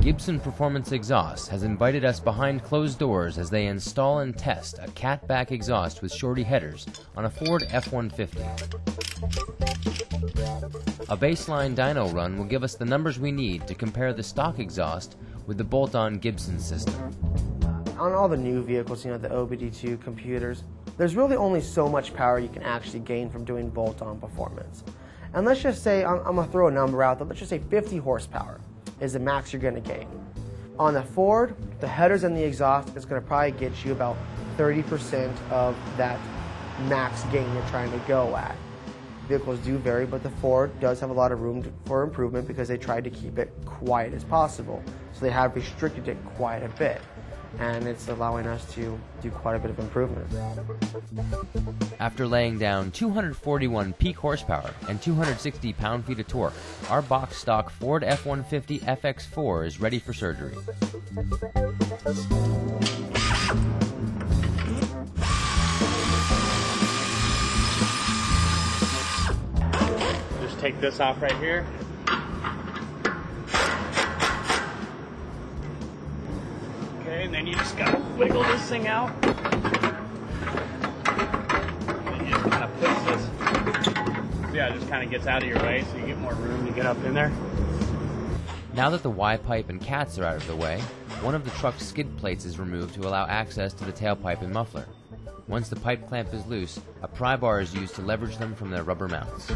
Gibson Performance Exhaust has invited us behind closed doors as they install and test a Catback exhaust with shorty headers on a Ford F-150. A baseline dyno run will give us the numbers we need to compare the stock exhaust with the bolt-on Gibson system. On all the new vehicles, the OBD2 computers, there's really only so much power you can actually gain from doing bolt-on performance. And let's just say, I'm going to throw a number out there, let's just say 50 horsepower is the max you're going to gain. On the Ford, the headers and the exhaust is going to probably get you about 30% of that max gain you're trying to go at. Vehicles do vary, but the Ford does have a lot of room for improvement because they tried to keep it quiet as possible. So they have restricted it quite a bit. And it's allowing us to do quite a bit of improvement. After laying down 241 peak horsepower and 260 pound-feet of torque, our box stock Ford F-150 FX4 is ready for surgery. Just take this off right here. And then you just gotta wiggle this thing out. And you just kind of push this. Yeah, it just kind of gets out of your way so you get more room to get up in there. Now that the Y-pipe and cats are out of the way, one of the truck's skid plates is removed to allow access to the tailpipe and muffler. Once the pipe clamp is loose, a pry bar is used to leverage them from their rubber mounts.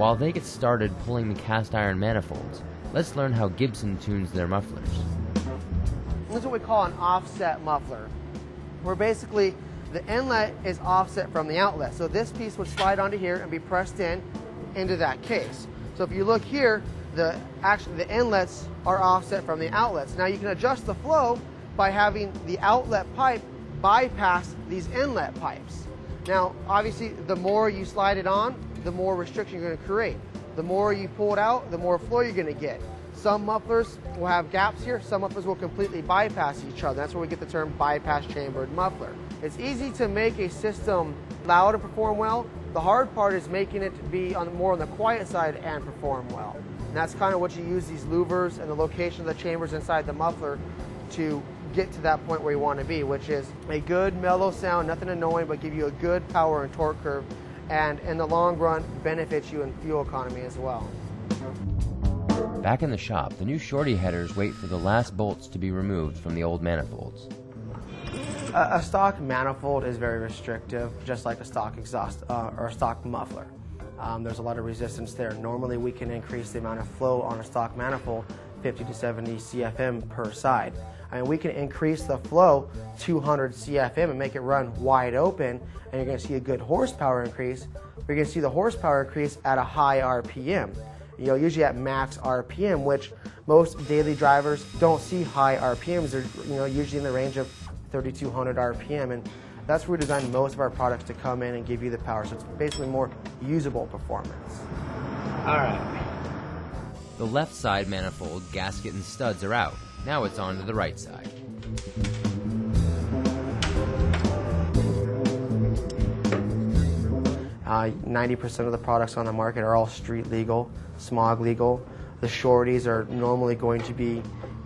While they get started pulling the cast iron manifolds, let's learn how Gibson tunes their mufflers. This is what we call an offset muffler, where basically the inlet is offset from the outlet. So this piece would slide onto here and be pressed into that case. So if you look here, the inlets are offset from the outlets. Now you can adjust the flow by having the outlet pipe bypass these inlet pipes. Now obviously the more you slide it on, the more restriction you're going to create. The more you pull it out, the more flow you're going to get. Some mufflers will have gaps here, some mufflers will completely bypass each other. That's where we get the term bypass chambered muffler. It's easy to make a system loud and perform well. The hard part is making it be more on the quiet side and perform well. And that's kind of what you use these louvers and the location of the chambers inside the muffler to get to that point where you want to be, which is a good mellow sound, nothing annoying, but give you a good power and torque curve, and in the long run benefits you in fuel economy as well. Back in the shop, the new shorty headers wait for the last bolts to be removed from the old manifolds. A stock manifold is very restrictive, just like a stock exhaust or a stock muffler. There's a lot of resistance there. Normally we can increase the amount of flow on a stock manifold 50 to 70 CFM per side. I mean, we can increase the flow 200 CFM and make it run wide open, and you're going to see a good horsepower increase. You're going to see the horsepower increase at a high RPM. Usually at max RPM, which most daily drivers don't see high RPMs. They're usually in the range of 3,200 RPM, and that's where we design most of our products to come in and give you the power. So it's basically more usable performance. All right. The left side manifold, gasket, and studs are out. Now it's on to the right side. Uh, 90% of the products on the market are all street legal, smog legal. The shorties are normally going to be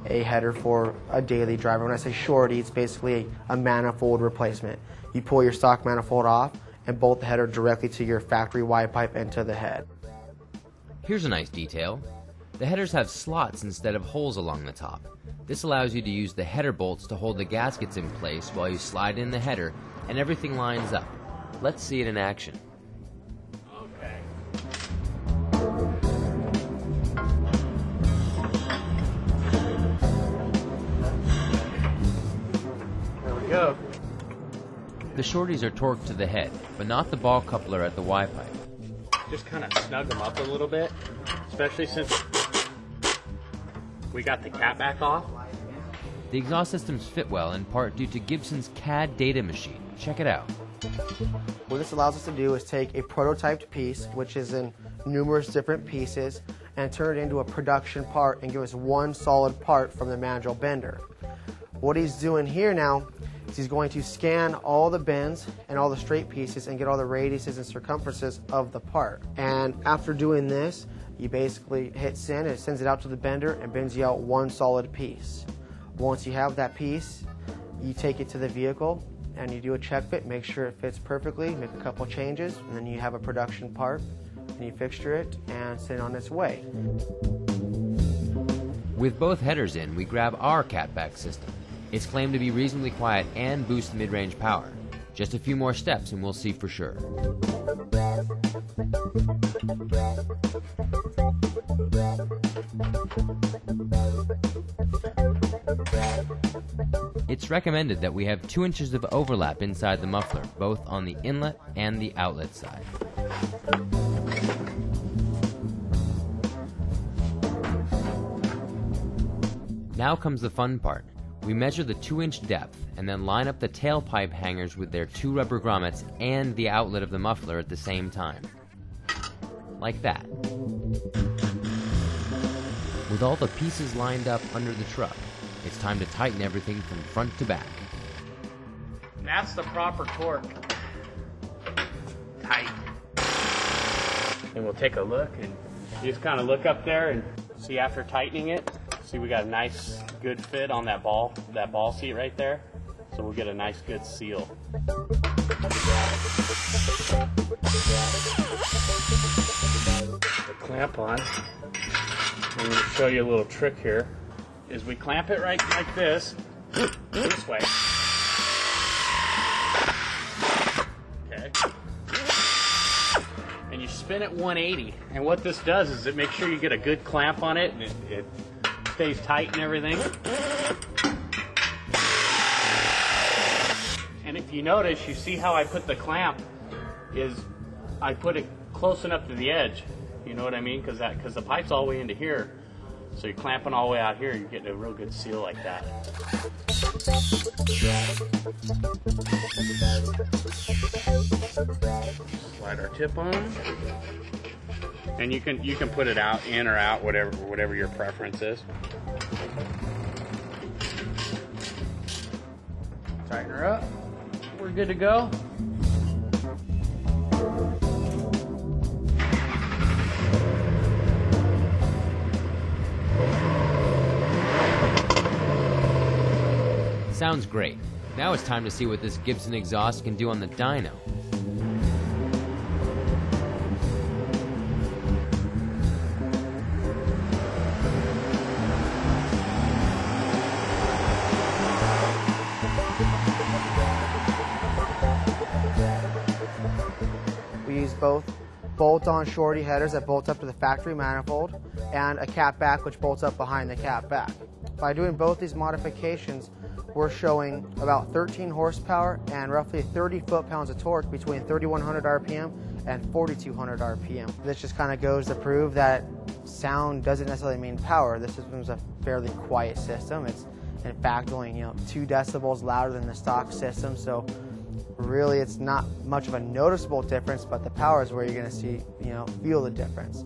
a header for a daily driver. When I say shorty, it's basically a manifold replacement. You pull your stock manifold off and bolt the header directly to your factory Y pipe into the head. Here's a nice detail. The headers have slots instead of holes along the top. This allows you to use the header bolts to hold the gaskets in place while you slide in the header, and everything lines up. Let's see it in action. Okay. There we go. The shorties are torqued to the head, but not the ball coupler at the Y-pipe. Just kind of snug them up a little bit, especially since we got the Catback off. The exhaust systems fit well in part due to Gibson's CAD data machine. Check it out. What this allows us to do is take a prototyped piece, which is in numerous different pieces, and turn it into a production part and give us one solid part from the manual bender. What he's doing here now is he's going to scan all the bends and all the straight pieces and get all the radiuses and circumferences of the part. And after doing this, you basically hit send, and it sends it out to the bender and bends you out one solid piece. Once you have that piece, you take it to the vehicle and you do a check fit, make sure it fits perfectly, make a couple changes, and then you have a production part, and you fixture it and send it on its way. With both headers in, we grab our Catback system. It's claimed to be reasonably quiet and boost mid-range power. Just a few more steps and we'll see for sure. It's recommended that we have 2 inches of overlap inside the muffler, both on the inlet and the outlet side. Now comes the fun part. We measure the 2-inch depth and then line up the tailpipe hangers with their 2 rubber grommets and the outlet of the muffler at the same time. Like that. With all the pieces lined up under the truck, it's time to tighten everything from front to back. And that's the proper torque. Tight. And we'll take a look, and you just kind of look up there and see after tightening it. See, we got a nice good fit on that ball seat right there. So we'll get a nice good seal. The clamp on. I'm going to show you a little trick here. Is we clamp it right like this way. Okay. And you spin it 180. And what this does is it makes sure you get a good clamp on it, and it stays tight and everything. And if you notice, you see how I put the clamp is I put it close enough to the edge. You know what I mean? Because the pipe's all the way into here. So you're clamping all the way out here, you're getting a real good seal like that. Slide our tip on. And you can put it out, in or out, whatever your preference is. Tighten her up. We're good to go. Sounds great. Now it's time to see what this Gibson exhaust can do on the dyno. We use both bolt-on shorty headers that bolt up to the factory manifold and a Catback which bolts up behind the Catback. By doing both these modifications, we're showing about 13 horsepower and roughly 30 foot-pounds of torque between 3,100 RPM and 4,200 RPM. This just kind of goes to prove that sound doesn't necessarily mean power. This system's a fairly quiet system. It's in fact only 2 decibels louder than the stock system, so really it's not much of a noticeable difference, but the power is where you're going to see, feel the difference.